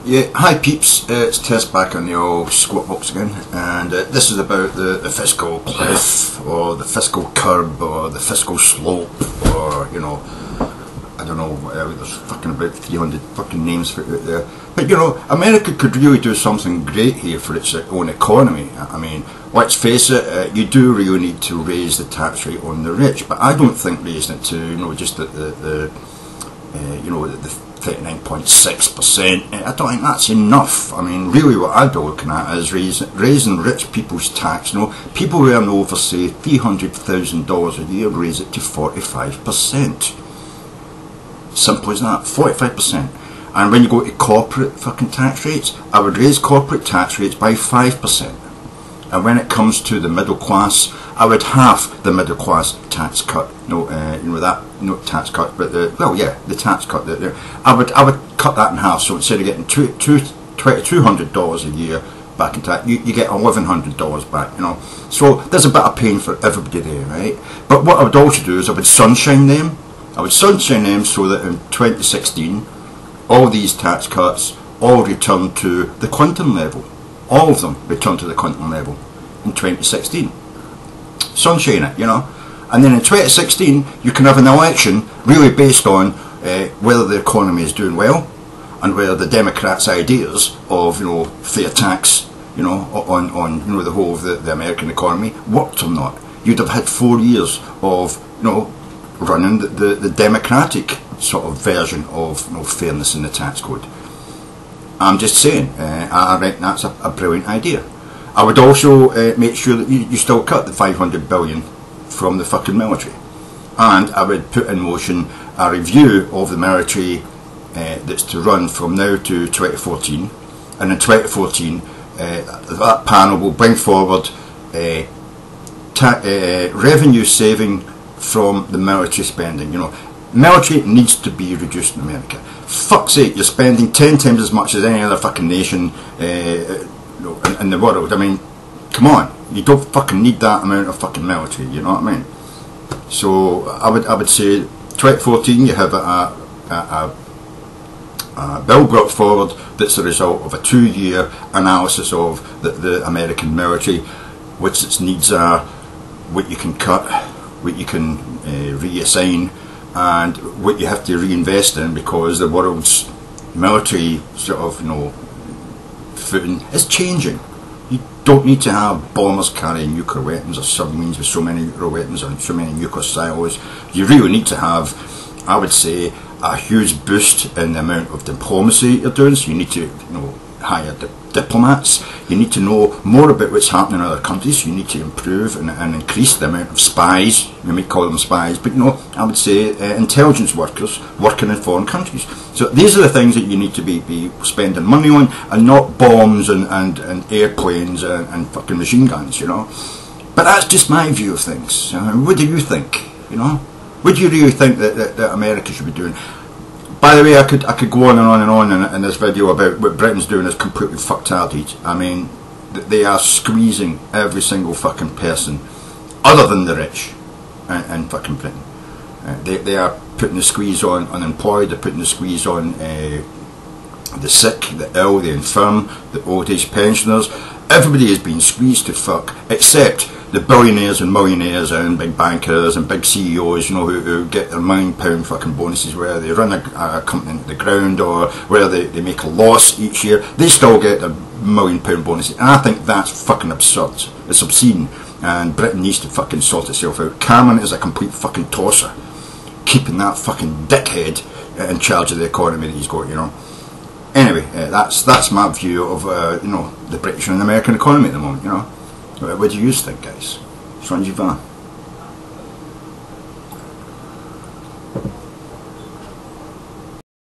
Yeah, hi peeps, it's Tersse back on the old squat box again, and this is about the fiscal cliff, or the fiscal curb, or the fiscal slope, or, you know, I don't know, there's fucking about 300 fucking names for it out there. But, you know, America could really do something great here for its own economy. I mean, let's face it, you do really need to raise the tax rate on the rich, but I don't think raising it to, you know, just the 39.6%, I don't think that's enough. I mean, really what I'd be looking at is raising rich people's tax. You know, people who earn over, say, $300,000 a year, raise it to 45%. Simple as that, 45%. And when you go to corporate fucking tax rates, I would raise corporate tax rates by 5%. And when it comes to the middle class, I would halve the middle class tax cut. Not tax cut, but the tax cut. I would cut that in half. So instead of getting $200 a year back in tax, you get $1,100 back. You know, so there's a bit of pain for everybody there, right? But what I would also do is I would sunshine them. I would sunshine them so that in 2016, all these tax cuts all return to the Clinton level. All of them return to the Clinton level in 2016. Sunshine it, you know. And then in 2016, you can have an election really based on whether the economy is doing well and whether the Democrats' ideas of, you know, fair tax, you know, on you know, the whole of the American economy worked or not. You'd have had 4 years of, you know, running the democratic sort of version of, you know, fairness in the tax code. I'm just saying, I reckon that's a brilliant idea. I would also make sure that you still cut the $500 billion from the fucking military, and I would put in motion a review of the military that's to run from now to 2014, and in 2014 that panel will bring forward revenue saving from the military spending. You know, military needs to be reduced in America. Fuck's sake, you're spending 10 times as much as any other fucking nation in the world. I mean, come on, you don't fucking need that amount of fucking military, you know what I mean? So I would say 2014 you have a bill brought forward that's the result of a 2-year analysis of the American military, which its needs are, what you can cut, what you can reassign, and what you have to reinvest in, because the world's military sort of, you know, footing is changing. You don't need to have bombers carrying nuclear weapons or submarines with so many nuclear weapons and so many nuclear silos. You really need to have, I would say, a huge boost in the amount of diplomacy you're doing. So you need to, you know, hire diplomats. You need to know more about what's happening in other countries. You need to improve and increase the amount of spies. We may call them spies, but, you know, I would say intelligence workers working in foreign countries. So these are the things that you need to be spending money on, and not bombs and airplanes and fucking machine guns, you know. But that's just my view of things. What do you think? You know, what do you really think that America should be doing? By the way, I could go on and on and on in this video about what Britain's doing is completely fucktarded. I mean, they are squeezing every single fucking person, other than the rich, in fucking Britain. They are putting the squeeze on unemployed. They're putting the squeeze on the sick, the ill, the infirm, the old age pensioners. Everybody is being squeezed to fuck, except the billionaires and millionaires and big bankers and big CEOs, you know, who get their £1 million fucking bonuses, where they run a company into the ground, or where they make a loss each year. They still get their £1 million bonuses, and I think that's fucking absurd. It's obscene, and Britain needs to fucking sort itself out. Cameron is a complete fucking tosser, keeping that fucking dickhead in charge of the economy that he's got, you know. Anyway, that's my view of you know, the British and American economy at the moment, you know. What do you think, guys? Sounds you